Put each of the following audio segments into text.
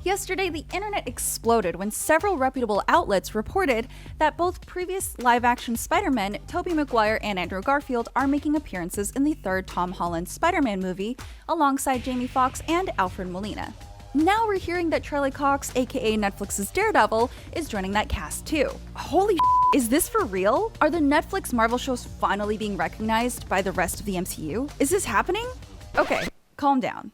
Yesterday, the internet exploded when several reputable outlets reported that both previous live-action Spider-Men, Tobey Maguire and Andrew Garfield, are making appearances in the third Tom Holland Spider-Man movie alongside Jaime Foxx and Alfred Molina. Now we're hearing that Charlie Cox, aka Netflix's Daredevil, is joining that cast too. Holy is this for real? Are the Netflix Marvel shows finally being recognized by the rest of the MCU? Is this happening? Okay, calm down.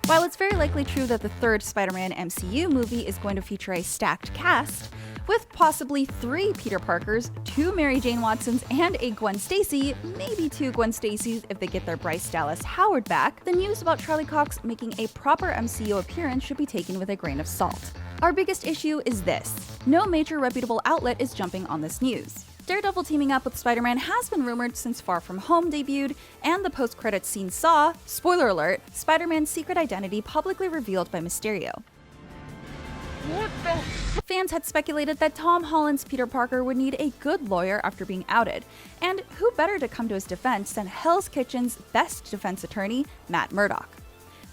While it's very likely true that the third Spider-Man MCU movie is going to feature a stacked cast, with possibly 3 Peter Parkers, 2 Mary Jane Watsons, and a Gwen Stacy, maybe 2 Gwen Stacys if they get their Bryce Dallas Howard back, the news about Charlie Cox making a proper MCU appearance should be taken with a grain of salt. Our biggest issue is this: no major reputable outlet is jumping on this news. Daredevil teaming up with Spider-Man has been rumored since Far From Home debuted, and the post-credits scene saw, spoiler alert, Spider-Man's secret identity publicly revealed by Mysterio. What the? Fans had speculated that Tom Holland's Peter Parker would need a good lawyer after being outed, and who better to come to his defense than Hell's Kitchen's best defense attorney, Matt Murdock.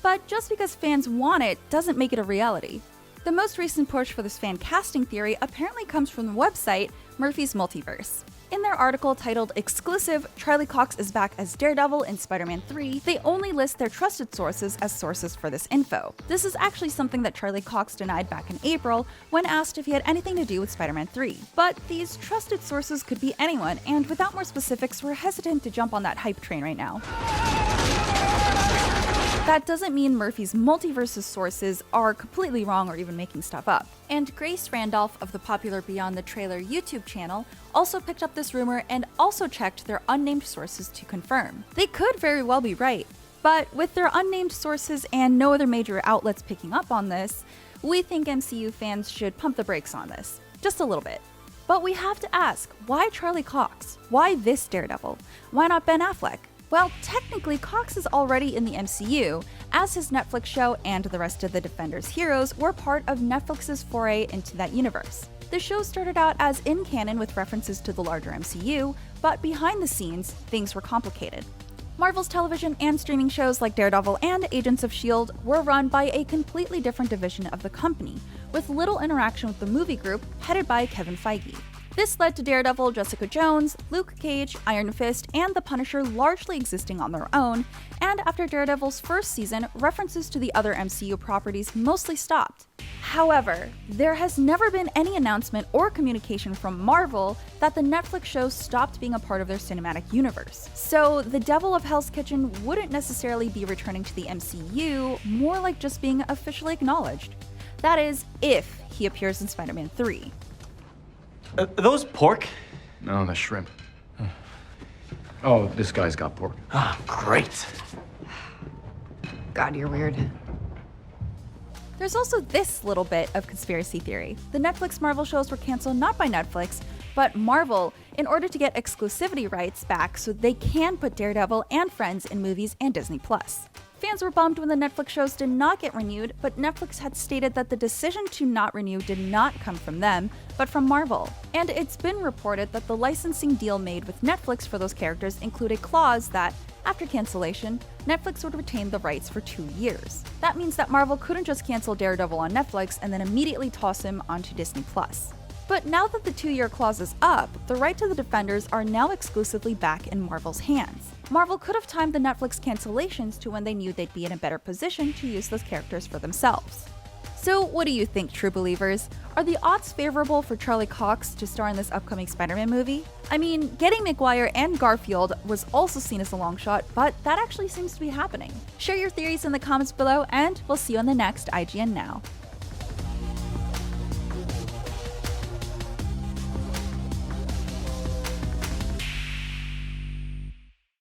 But just because fans want it doesn't make it a reality. The most recent push for this fan casting theory apparently comes from the website Murphy's Multiverse. In their article titled "Exclusive, Charlie Cox is back as Daredevil in Spider-Man 3, they only list their trusted sources as sources for this info. This is actually something that Charlie Cox denied back in April when asked if he had anything to do with Spider-Man 3. But these trusted sources could be anyone, and without more specifics, we're hesitant to jump on that hype train right now. That doesn't mean Murphy's Multiverse's sources are completely wrong or even making stuff up. And Grace Randolph of the popular Beyond the Trailer YouTube channel also picked up this rumor and also checked their unnamed sources to confirm. They could very well be right, but with their unnamed sources and no other major outlets picking up on this, we think MCU fans should pump the brakes on this, just a little bit. But we have to ask, why Charlie Cox? Why this Daredevil? Why not Ben Affleck? Well, technically, Cox is already in the MCU, as his Netflix show and the rest of the Defenders heroes were part of Netflix's foray into that universe. The show started out as in canon with references to the larger MCU, but behind the scenes, things were complicated. Marvel's television and streaming shows like Daredevil and Agents of S.H.I.E.L.D. were run by a completely different division of the company, with little interaction with the movie group headed by Kevin Feige. This led to Daredevil, Jessica Jones, Luke Cage, Iron Fist, and The Punisher largely existing on their own, and after Daredevil's first season, references to the other MCU properties mostly stopped. However, there has never been any announcement or communication from Marvel that the Netflix show stopped being a part of their cinematic universe. So the Devil of Hell's Kitchen wouldn't necessarily be returning to the MCU, more like just being officially acknowledged. That is, if he appears in Spider-Man 3. Are those pork? No, that's shrimp. Oh, this guy's got pork. Ah, great. God, you're weird. There's also this little bit of conspiracy theory. The Netflix Marvel shows were canceled not by Netflix, but Marvel, in order to get exclusivity rights back so they can put Daredevil and Friends in movies and Disney+. Fans were bummed when the Netflix shows did not get renewed, but Netflix had stated that the decision to not renew did not come from them, but from Marvel. And it's been reported that the licensing deal made with Netflix for those characters include a clause that, after cancellation, Netflix would retain the rights for 2 years. That means that Marvel couldn't just cancel Daredevil on Netflix and then immediately toss him onto Disney+. But now that the 2-year clause is up, the right to the Defenders are now exclusively back in Marvel's hands. Marvel could have timed the Netflix cancellations to when they knew they'd be in a better position to use those characters for themselves. So what do you think, true believers? Are the odds favorable for Charlie Cox to star in this upcoming Spider-Man movie? I mean, getting Maguire and Garfield was also seen as a long shot, but that actually seems to be happening. Share your theories in the comments below, and we'll see you on the next IGN Now.